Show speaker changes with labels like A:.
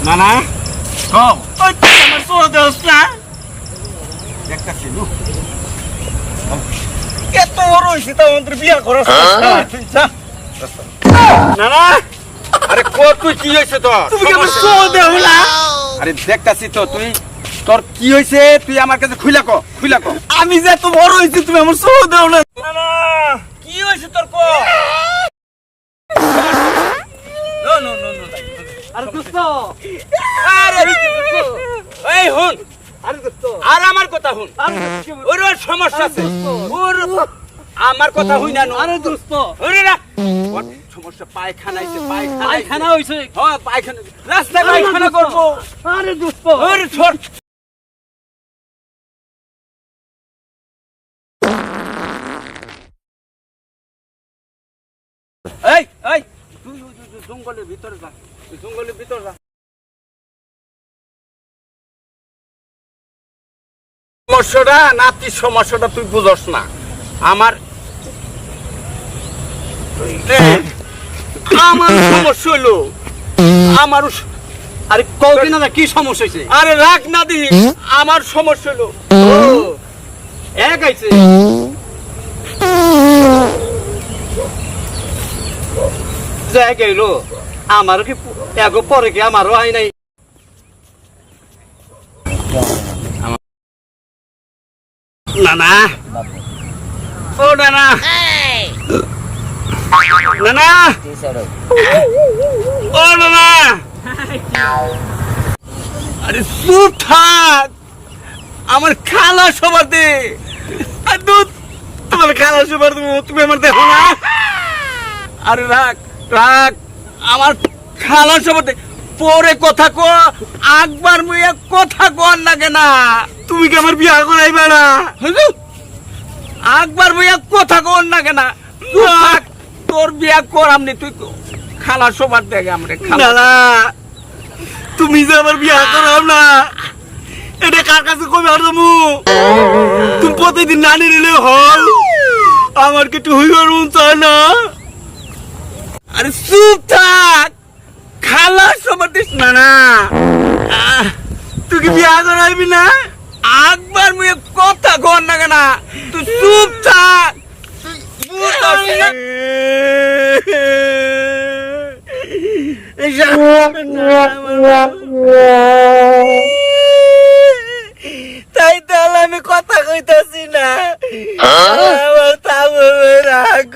A: না না কও
B: ওই তুই আমার সোয়া দেওস না
A: দেখতাছি নু
B: এত বড় হয়েছে তো আমাদের বিয়া করার তুই যা
A: না না আরে কো তুই কি হইছে তোর
B: তুমি কি আমার সোয়া দেও না
A: আরে দেখতাছি তো তুই তোর কি হইছে তুই আমার কাছে খুইলা কো
B: আমি যে এত বড় হয়েছি তুমি আমার সোয়া দেও না না কি হয়েছে তোর কো নো নো নো নো আরে দোস্ত আরে এই হুন আরে দোস্ত আর আমার কথা হুন ওর সমস্যা আছে ওর আমার কথা হই না আরে দোস্ত ওরে না ওর সমস্যা পায়খানা হইছে হ্যাঁ পায়খানা রাস্তা পায়খানা করব আরে দোস্ত ওরে ছোট এই এই তুই জঙ্গলের ভিতরে যা
A: সমস্যাটা নাতির সমস্যাটা তুই বুঝস না আমার
B: সমস্যা হলো আমার আরে কও না কি সমস্যা হইছে
A: আরে রাগ না দি আমার সমস্যা হলো
B: এক আইছে জায়গা এলো আমারও কি এগো পরে কি আমারও হয় নাই না না ও না না না না ও না না আরে চুপ থাক আমার খালা সবার দে আর দুধ তোমার খালা সবার দেবো তুমি আমার দেখো না আরে রাখ রাখ আমার খালা সবার দে পরে কথা কো একবার মুইয়া কথা কোন লাগে না তুমি কি আমার বিয়া করাইবে না একবার মুইয়া কথা কোন লাগে না তোর বিয়া করামনি তুই খালা সবার দেখে আমরা খালা তুমি যে আমার বিয়া করাও না এটা কার কাছে কবে আর তুমি প্রতিদিন নানি নিলে হল আমার কি একটু হইবার মন চায় না আরে চুপ থাক খালা সবার দিস না না তুই কি বিয়া করাইবি না একবার মুই কথা কর না কেনা তুই চুপ থাক তাই তাহলে আমি কথা কইতাছি না আমার তাবো রাগ